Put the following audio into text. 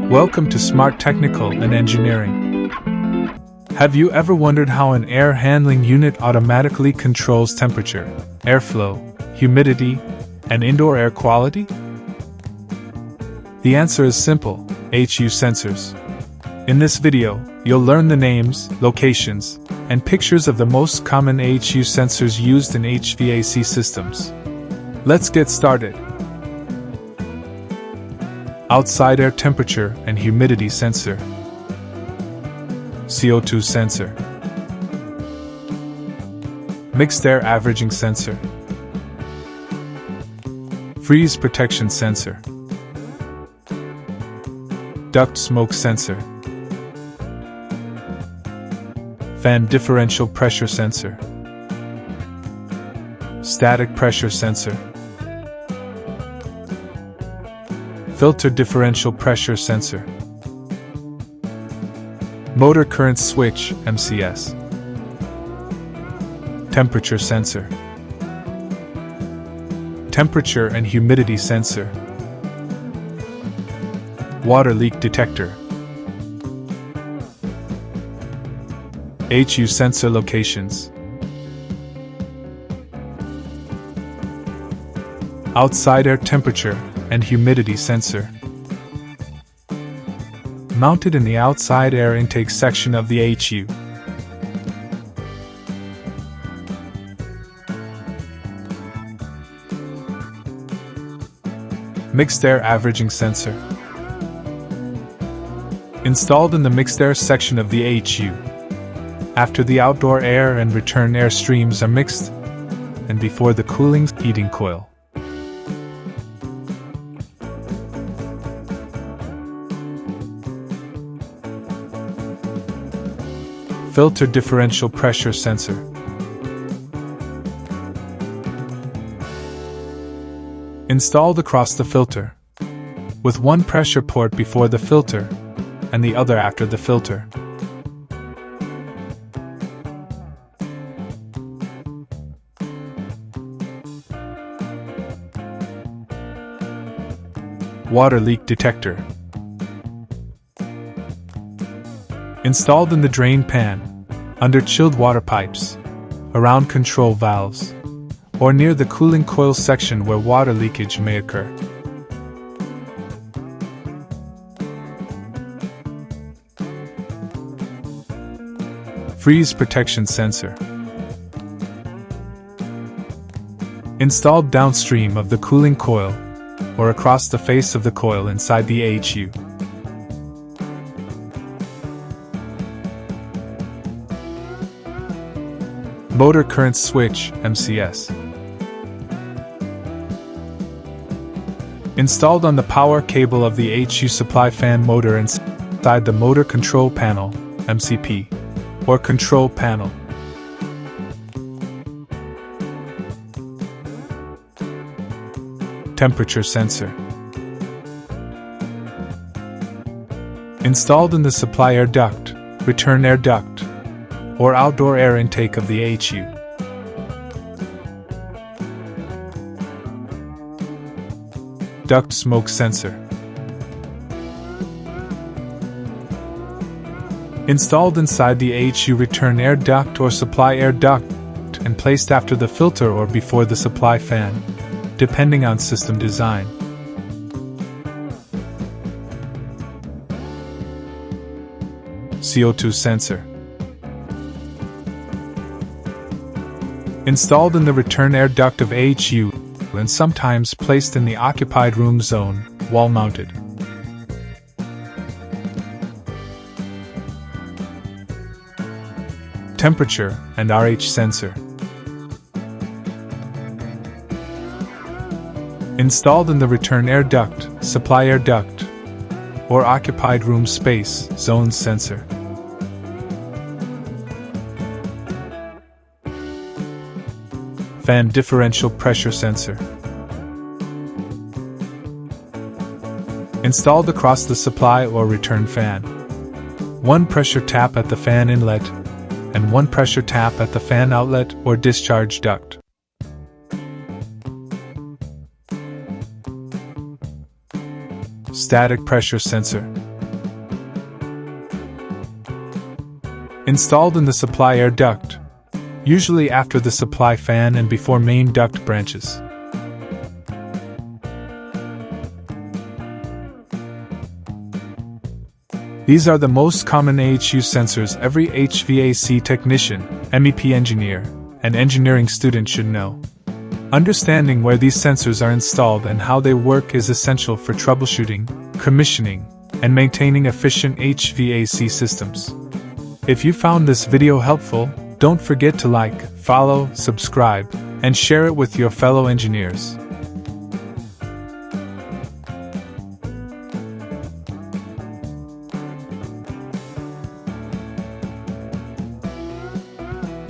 Welcome to Smart Technical and Engineering. Have you ever wondered how an air handling unit automatically controls temperature, airflow, humidity, and indoor air quality? The answer is simple: AHU sensors. In this video, you'll learn the names, locations, and pictures of the most common AHU sensors used in HVAC systems. Let's get started. Outside air temperature and humidity sensor. CO₂ sensor. Mixed air averaging sensor. Freeze protection sensor. Duct smoke sensor. Fan differential pressure sensor. Static pressure sensor. Filter differential pressure sensor. Motor current switch (MCS). Temperature sensor. Temperature and humidity sensor. Water leak detector. AHU sensor locations. Outside air temperature and humidity sensor. Mounted in the outside air intake section of the AHU. Mixed air averaging sensor. Installed in the mixed air section of the AHU. After the outdoor air and return air streams are mixed, and before the cooling heating coil. Filter differential pressure sensor. Installed across the filter, with one pressure port before the filter and the other after the filter. Water leak detector. Installed in the drain pan, under chilled water pipes, around control valves, or near the cooling coil section where water leakage may occur. Freeze protection sensor. Installed downstream of the cooling coil, or across the face of the coil inside the AHU. Motor current switch (MCS). Installed on the power cable of the AHU supply fan motor inside the motor control panel (MCP) or control panel. Temperature sensor. Installed in the supply air duct, return air duct, or outdoor air intake of the AHU. Duct smoke sensor. Installed inside the AHU return air duct or supply air duct and placed after the filter or before the supply fan, depending on system design. CO₂ sensor. Installed in the return air duct of AHU and sometimes placed in the occupied room zone, wall-mounted. Temperature and RH sensor. Installed in the return air duct, supply air duct, or occupied room space, zone sensor. Fan differential pressure sensor. Installed across the supply or return fan. One pressure tap at the fan inlet, and one pressure tap at the fan outlet or discharge duct. Static pressure sensor. Installed in the supply air duct, usually after the supply fan and before main duct branches. These are the most common AHU sensors every HVAC technician, MEP engineer, and engineering student should know. Understanding where these sensors are installed and how they work is essential for troubleshooting, commissioning, and maintaining efficient HVAC systems. If you found this video helpful, don't forget to like, follow, subscribe, and share it with your fellow engineers.